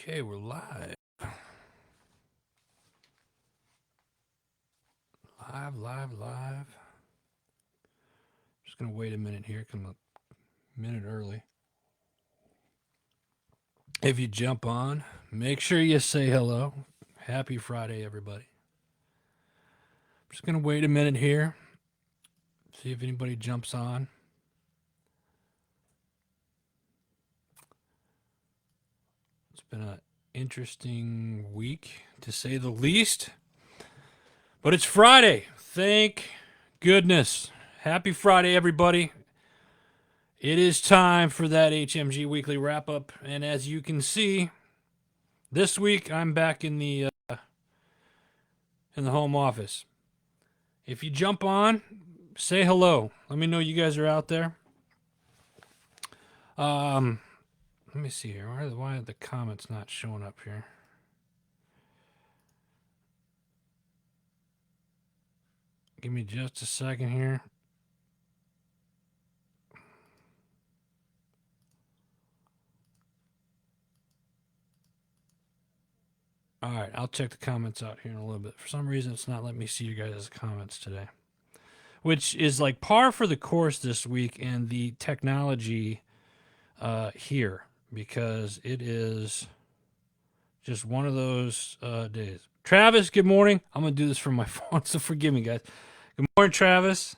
Okay, we're live. Live. Just going to wait a minute here. Come a minute early. If you jump on, make sure you say hello. Happy Friday, everybody. Just going to wait a minute here. See if anybody jumps on. It's been an interesting week, to say the least. But it's Friday. Thank goodness. Happy Friday, everybody. It is time for that HMG Weekly Wrap Up. And as you can see, this week I'm back in the home office. If you jump on, say hello. Let me know you guys are out there. Let me see here. Why are the comments not showing up here? Give me just a second here. All right, I'll check the comments out here in a little bit. For some reason, it's not letting me see you guys' comments today, which is like par for the course this week in the technology here, because it is just one of those days. Travis, good morning. I'm going to do this from my phone, so forgive me, guys. Good morning, Travis.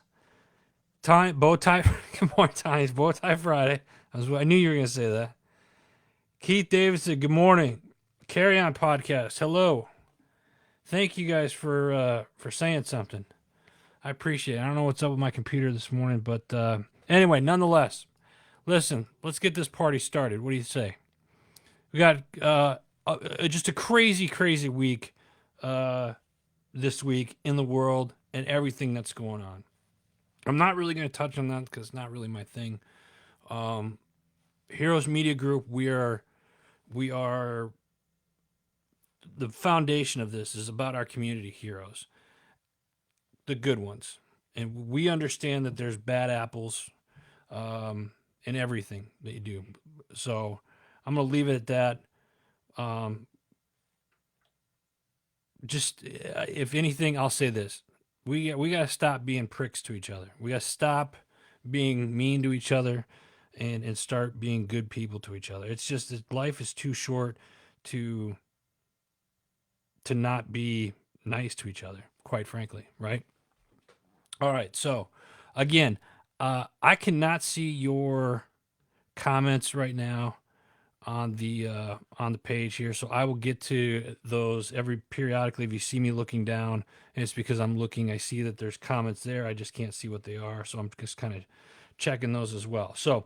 Bow tie. Good morning, Ty. It's Bow Tie Friday. I knew you were going to say that. Keith Davidson, good morning. Carry On Podcast, hello. Thank you guys for saying something. I appreciate it. I don't know what's up with my computer this morning, but anyway, nonetheless, listen, let's get this party started. What do you say? We got just a crazy week this week in the world and everything that's going on. I'm not really going to touch on that because it's not really my thing. Heroes Media Group, we are the foundation of this is about our community heroes, the good ones. And we understand that there's bad apples in everything that you do. So I'm going to leave it at that. Just if anything, I'll say this. We got to stop being pricks to each other. We got to stop being mean to each other and start being good people to each other. It's just that life is too short to not be nice to each other, quite frankly, right? All right, so again, I cannot see your comments right now on the page here, so I will get to those periodically. If you see me looking down, and it's because I'm looking, I see that there's comments there. I just can't see what they are, so I'm just kind of checking those as well. So,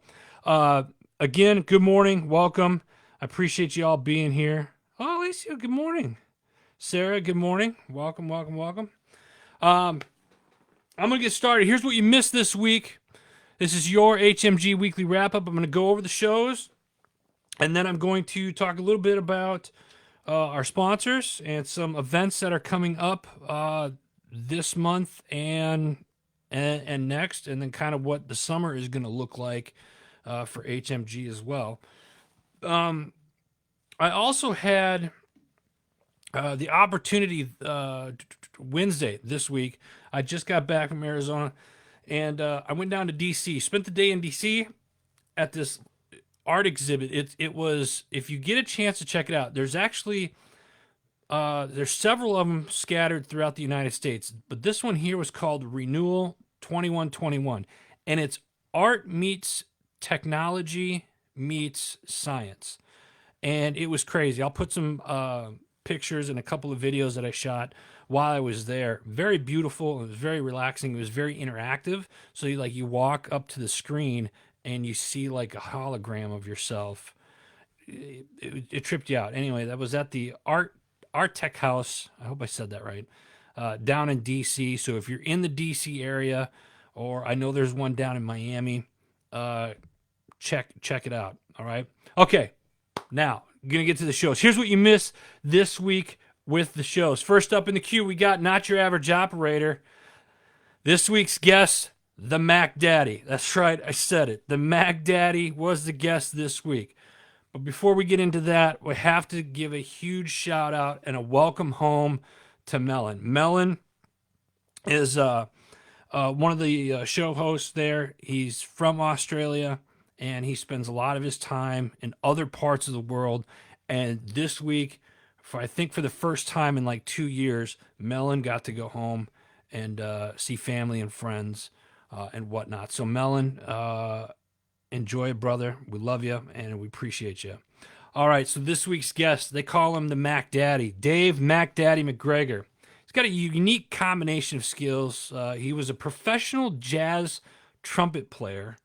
again, good morning, welcome. I appreciate you all being here. Oh, Alicia, good morning. Sarah, good morning. Welcome. I'm going to get started. Here's what you missed this week. This is your HMG Weekly Wrap-Up. I'm going to go over the shows, and then I'm going to talk a little bit about our sponsors and some events that are coming up this month and next, and then kind of what the summer is going to look like for HMG as well. I also had the opportunity Wednesday this week. I just got back from Arizona, and I went down to D.C. Spent the day in D.C. at this art exhibit. It was, if you get a chance to check it out, there's actually there's several of them scattered throughout the United States, but this one here was called Renewal 2121, and it's art meets technology meets science, and it was crazy. I'll put some pictures and a couple of videos that I shot while I was there. Very beautiful. It was very relaxing. It was very interactive. So you walk up to the screen and you see like a hologram of yourself. It tripped you out. Anyway, that was at the Art Tech House. I hope I said that right. Down in DC. So if you're in the DC area, or I know there's one down in Miami, check it out. All right. Okay. Now, going to get to the shows. Here's what you missed this week with the shows. First up in the queue, we got Not Your Average Operator. This week's guest, the Mac Daddy. That's right, I said it. The Mac Daddy was the guest this week. But before we get into that, we have to give a huge shout out and a welcome home to Melon. Melon is one of the show hosts there. He's from Australia, and he spends a lot of his time in other parts of the world. And this week, I think for the first time in like 2 years, Melon got to go home and see family and friends and whatnot. So Melon, enjoy it, brother. We love you and we appreciate you. All right, so this week's guest, they call him the Mac Daddy, Dave Mac Daddy McGregor. He's got a unique combination of skills. He was a professional jazz trumpet player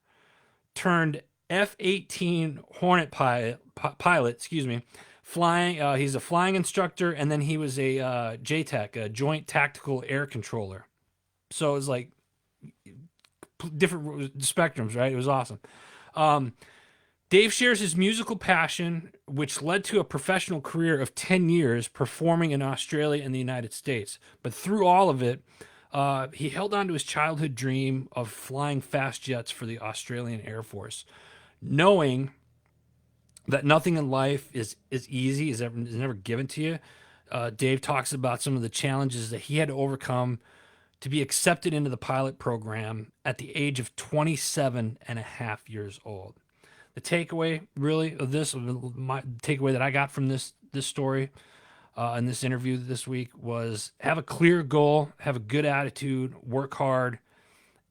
turned F-18 Hornet pilot, excuse me, flying. He's a flying instructor, and then he was a JTAC, a Joint Tactical Air Controller. So it was like different spectrums, right? It was awesome. Dave shares his musical passion, which led to a professional career of 10 years performing in Australia and the United States. But through all of it, he held on to his childhood dream of flying fast jets for the Australian Air Force, knowing that nothing in life is easy, is never given to you. Dave talks about some of the challenges that he had to overcome to be accepted into the pilot program at the age of 27 and a half years old. The takeaway, really, of this, my takeaway that I got from this story in this interview this week was have a clear goal, have a good attitude, work hard,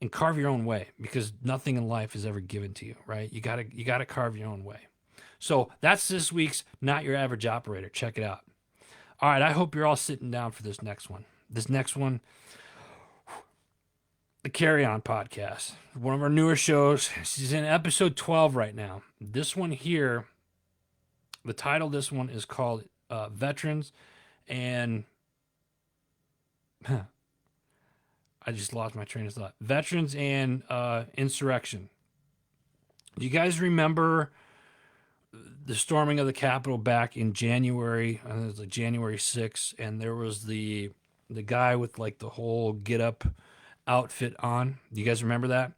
and carve your own way, because nothing in life is ever given to you, right? You gotta carve your own way. So that's this week's Not Your Average Operator. Check it out. All right, I hope you're all sitting down for this next one. This next one, the Carry On podcast, one of our newer shows. She's in episode 12 right now. This one here, the title of this one is called Veterans and I just lost my train of thought. Veterans and Insurrection. Do you guys remember the storming of the Capitol back in January? I think it was like January 6th, and there was the guy with like the whole get up outfit on. Do you guys remember that?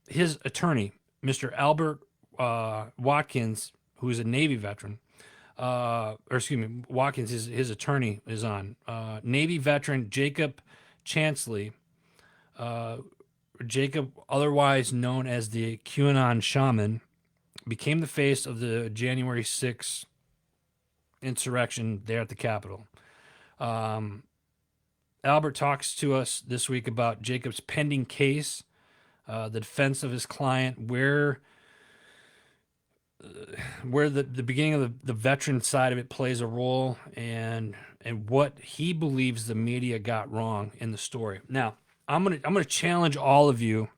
His attorney, Mr. Albert Watkins, who is a Navy veteran, Watkins, his attorney is on. Navy veteran Jacob Chansley, Jacob, otherwise known as the QAnon Shaman, became the face of the January 6th insurrection there at the Capitol. Albert talks to us this week about Jacob's pending case, the defense of his client, where the beginning of the veteran side of it plays a role, and what he believes the media got wrong in the story. Now, I'm gonna challenge all of you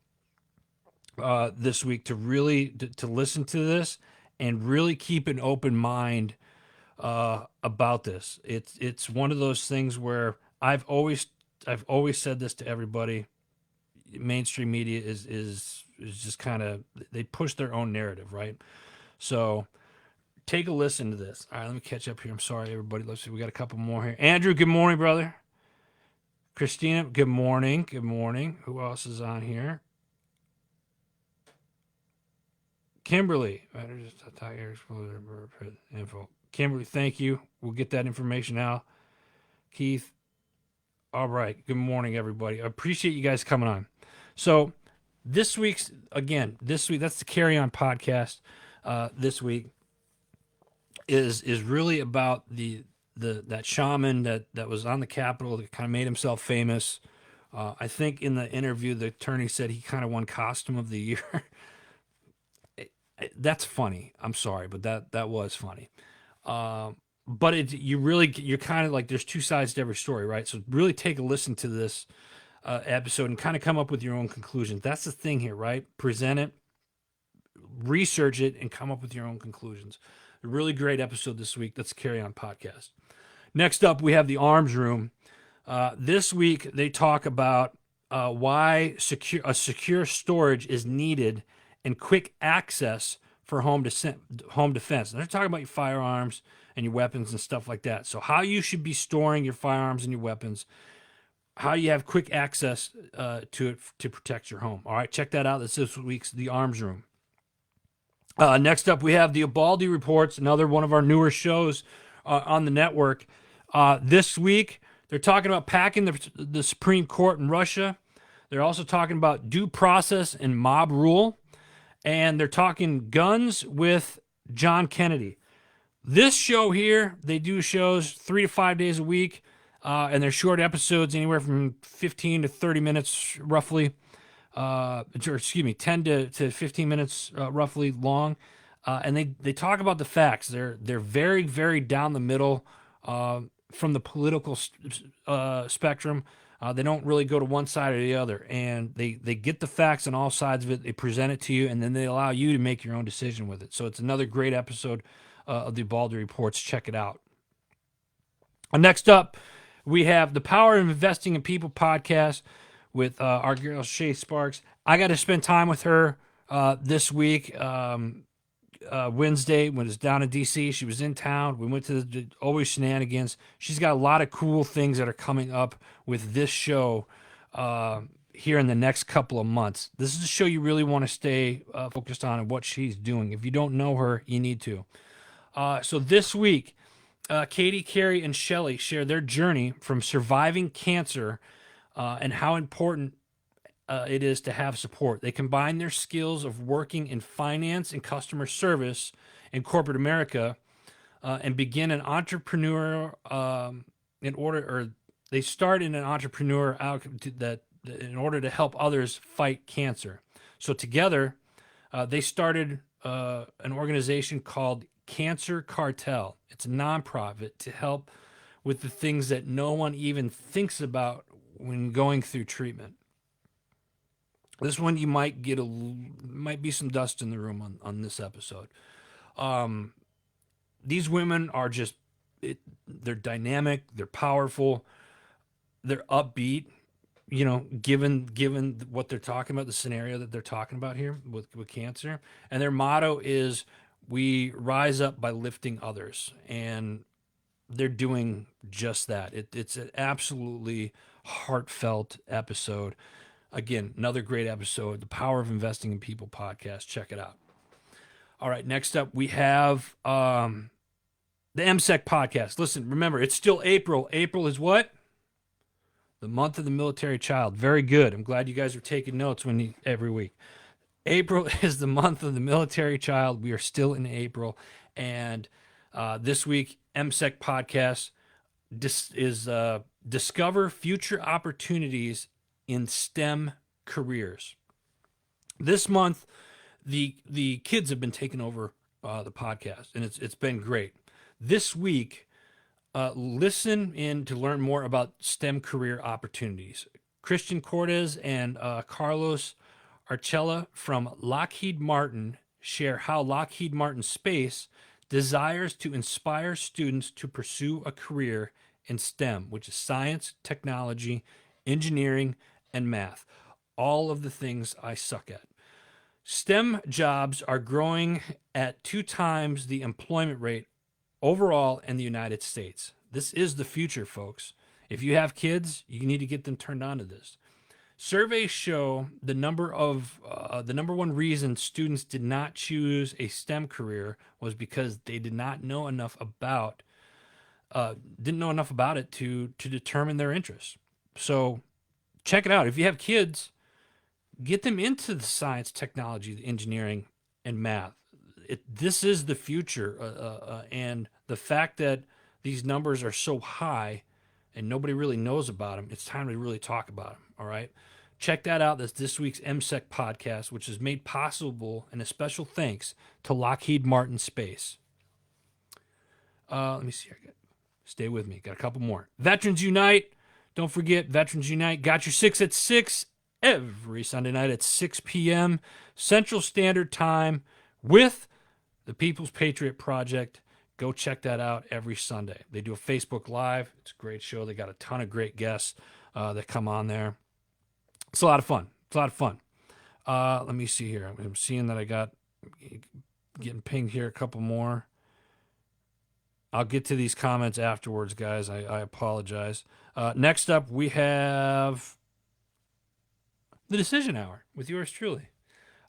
this week to really to listen to this and really keep an open mind about this. It's one of those things where I've always said this to everybody. Mainstream media is just kind of, they push their own narrative, right? So take a listen to this. All right, let me catch up here. I'm sorry, everybody. Let's see. We got a couple more here. Andrew, good morning, brother. Christina, good morning. Good morning. Who else is on here? Kimberly. Info. Kimberly, thank you. We'll get that information out. Keith. All right. Good morning, everybody. I appreciate you guys coming on. So this week, that's the Carry On podcast. This week is really about that shaman that was on the Capitol that kind of made himself famous. I think in the interview, the attorney said he kind of won Costume of the Year. That's funny. I'm sorry, but that was funny. But you're kind of like, there's two sides to every story, right? So really take a listen to this episode and kind of come up with your own conclusions. That's the thing here, right? Present it, research it, and come up with your own conclusions. A really great episode this week. Let's Carry On podcast. Next up, we have the Arms Room. This week, they talk about why secure storage is needed and quick access for home defense. And they're talking about your firearms and your weapons and stuff like that. So how you should be storing your firearms and your weapons, how you have quick access to it to protect your home. All right, check that out. That's this week's The Arms Room. Next up, we have the Ubaldi Reports, another one of our newer shows on the network. This week, they're talking about packing the Supreme Court in Russia. They're also talking about due process and mob rule. And they're talking guns with John Kennedy. This show here, they do shows 3 to 5 days a week, and they're short episodes, anywhere from 15 to 30 minutes, roughly. Or excuse me, 10 to 15 minutes, roughly long. And they talk about the facts. They're very, very down the middle from the political spectrum. They don't really go to one side or the other, and they get the facts on all sides of it. They present it to you, and then they allow you to make your own decision with it. So it's another great episode of the Ubaldi Reports. Check it out. Next up, we have the Power of Investing in People podcast with our girl Shay Sparks. I got to spend time with her this week. Wednesday when it was down in DC. She was in town. We went to the Always Shenanigans. She's got a lot of cool things that are coming up with this show here in the next couple of months. This is a show you really want to stay focused on and what she's doing. If you don't know her, you need to. So this week, Katie, Carrie, and Shelly share their journey from surviving cancer and how important it is to have support. They combine their skills of working in finance and customer service in corporate America and begin an entrepreneur they start in an entrepreneur out that in order to help others fight cancer. So together, they started an organization called Cancer Cartel. It's a nonprofit to help with the things that no one even thinks about when going through treatment. This one you might might be some dust in the room on this episode. These women are they're dynamic, they're powerful, they're upbeat. You know, given what they're talking about, the scenario that they're talking about here with cancer, and their motto is "We rise up by lifting others," and they're doing just that. It's an absolutely heartfelt episode. Again, another great episode, the Power of Investing in People podcast. Check it out. All right, next up, we have the MSEC podcast. Listen, remember, it's still April. April is what? The month of the military child. Very good. I'm glad you guys are taking notes every week. April is the month of the military child. We are still in April. And this week, MSEC podcast is Discover Future Opportunities in STEM Careers. This month, the kids have been taking over the podcast, and it's been great. This week, listen in to learn more about STEM career opportunities. Christian Cortez and Carlos Archella from Lockheed Martin share how Lockheed Martin Space desires to inspire students to pursue a career in STEM, which is science, technology, engineering, and math. All of the things I suck at. STEM jobs are growing at 2 times the employment rate overall in the United States. This is the future, folks. If you have kids, you need to get them turned on to this. Surveys show the number one reason students did not choose a STEM career was because they did not know enough about it to determine their interests. So check it out. If you have kids, get them into the science, technology, the engineering, and math. This is the future, and the fact that these numbers are so high and nobody really knows about them, it's time to really talk about them, all right? Check that out. That's this week's MSEC podcast, which is made possible, and a special thanks to Lockheed Martin Space. Let me see here. Stay with me. Got a couple more. Veterans Unite. Don't forget, Veterans Unite. Got your 6 at 6 every Sunday night at 6 p.m. Central Standard Time with the People's Patriot Project. Go check that out every Sunday. They do a Facebook Live. It's a great show. They got a ton of great guests that come on there. It's a lot of fun. Let me see here. I'm seeing that I got getting pinged here a couple more. I'll get to these comments afterwards, guys. I apologize. Next up, we have the Decision Hour with yours truly.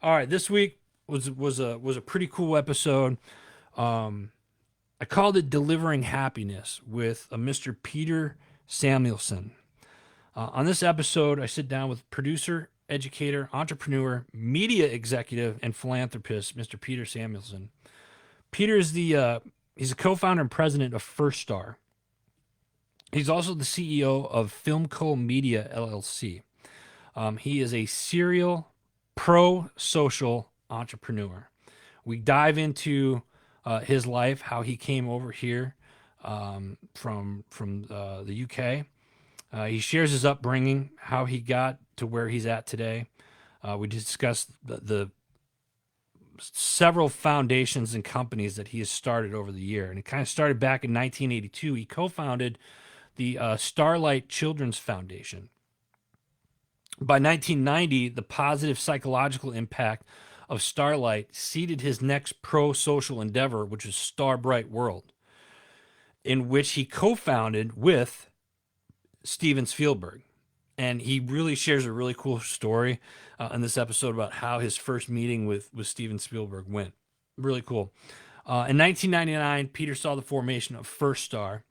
All right, this week, was a pretty cool episode. I called it "Delivering Happiness" with a Mr. Peter Samuelson. On this episode, I sit down with producer, educator, entrepreneur, media executive, and philanthropist, Mr. Peter Samuelson. Peter is he's a co-founder and president of First Star. He's also the CEO of Filmco Media LLC. He is a serial pro-social entrepreneur. We dive into his life, how he came over here from the UK. He shares his upbringing, how he got to where he's at today. We discuss the several foundations and companies that he has started over the year. And it kind of started back in 1982. He co-founded the Starlight Children's Foundation. By 1990, the positive psychological impact of Starlight seeded his next pro-social endeavor, which is Starbright World, in which he co-founded with Steven Spielberg. And he really shares a really cool story in this episode about how his first meeting with Steven Spielberg went. Really cool. In 1999, Peter saw the formation of First Star.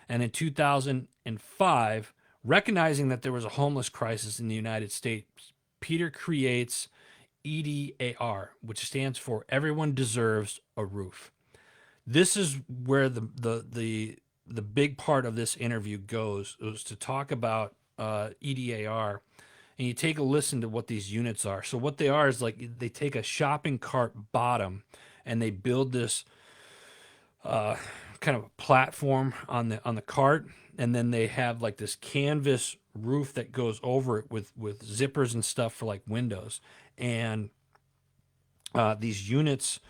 And in 2005, recognizing that there was a homeless crisis in the United States, Peter creates EDAR, which stands for Everyone Deserves a Roof. This is where the big part of this interview goes, was to talk about EDAR, and you take a listen to what these units are. So what they are is like they take a shopping cart bottom and they build this kind of platform on the cart, and then they have like this canvas roof that goes over it with zippers and stuff for like windows. And these units,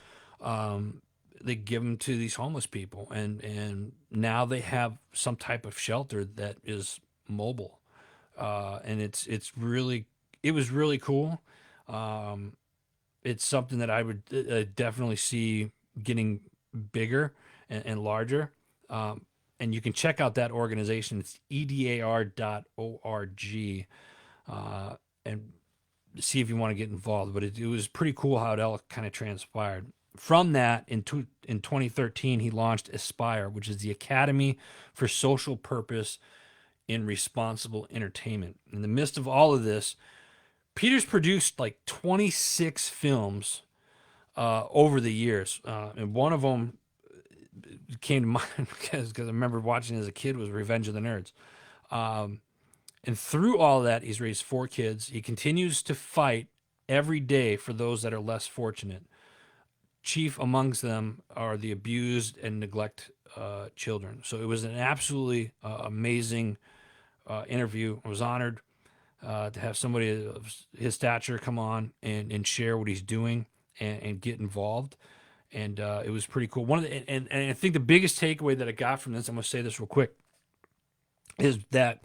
they give them to these homeless people, and now they have some type of shelter that is mobile, and it was really cool. It's something that I would definitely see getting bigger and larger. And you can check out that organization. It's edar.org, and see if you want to get involved. But it was pretty cool how it all kind of transpired. From that, in 2013, he launched Aspire, which is the Academy for Social Purpose in Responsible Entertainment. In the midst of all of this, Peter's produced like 26 films over the years. And one of them came to mind because I remember watching as a kid was Revenge of the Nerds. And through all that, he's raised 4 kids. He continues to fight every day for those that are less fortunate. Chief amongst them are the abused and neglect children. So it was an absolutely amazing interview. I was honored to have somebody of his stature come on and share what he's doing and get involved. And it was pretty cool. And I think the biggest takeaway that I got from this, I'm going to say this real quick, is that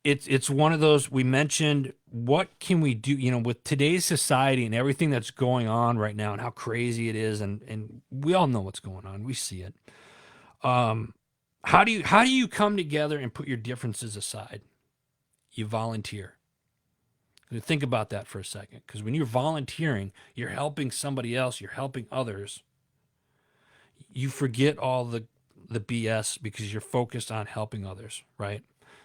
it's one of those, we mentioned, what can we do, with today's society and everything that's going on right now and how crazy it is, and we all know what's going on. We see it. How do you come together and put your differences aside? You volunteer. Think about that for a second, because when you're volunteering, you're helping somebody else, you're helping others. You forget all the BS because you're focused on helping others, right?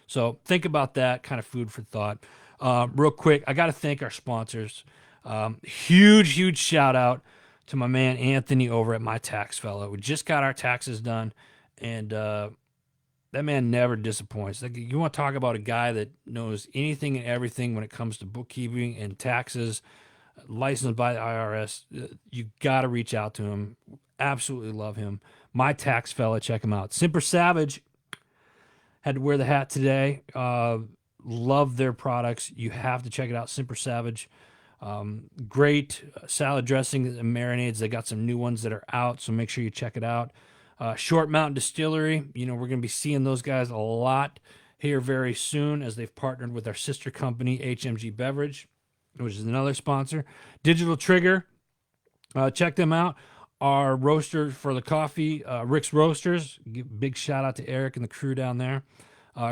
So think about that, kind of food for thought. Real quick, I got to thank our sponsors. Huge shout out to my man Anthony over at My Tax Fella. We just got our taxes done, and that man never disappoints. Like, you want to talk about a guy that knows anything and everything when it comes to bookkeeping and taxes, licensed by the IRS. You got to reach out to him. Absolutely love him. My Tax Fella, check him out. Simper Savage, had to wear the hat today. Love their products. You have to check it out. Simper Savage. Great salad dressing and marinades. They got some new ones that are out, so make sure you check it out. Short Mountain Distillery, we're going to be seeing those guys a lot here very soon, as they've partnered with our sister company, HMG Beverage, which is another sponsor. Digital Trigger, check them out. Our roaster for the coffee, Rick's Roasters. Big shout out to Eric and the crew down there.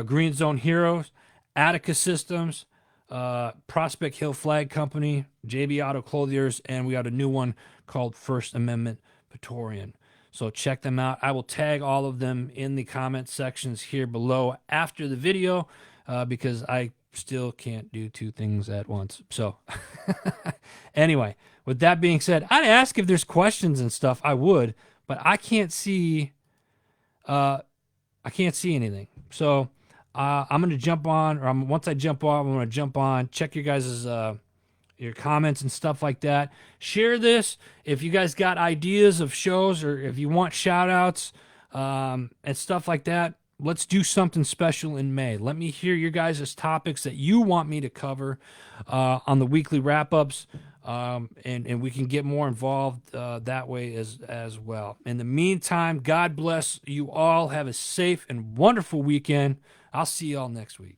Green Zone Heroes, Attica Systems, Prospect Hill Flag Company, JB Auto Clothiers, and we got a new one called First Amendment Praetorian. So check them out. I will tag all of them in the comment sections here below after the video because I still can't do two things at once. So anyway, with that being said, I'd ask if there's questions and stuff. I would, but I can't see anything. So I'm gonna jump on, or once I jump off, I'm gonna jump on. Check your guys' your comments and stuff like that. Share this if you guys got ideas of shows or if you want shout outs and stuff like that. Let's do something special in May. Let me hear your guys' topics that you want me to cover on the weekly wrap-ups, and we can get more involved that way as well. In the meantime, God bless you all. Have a safe and wonderful weekend. I'll see you all next week.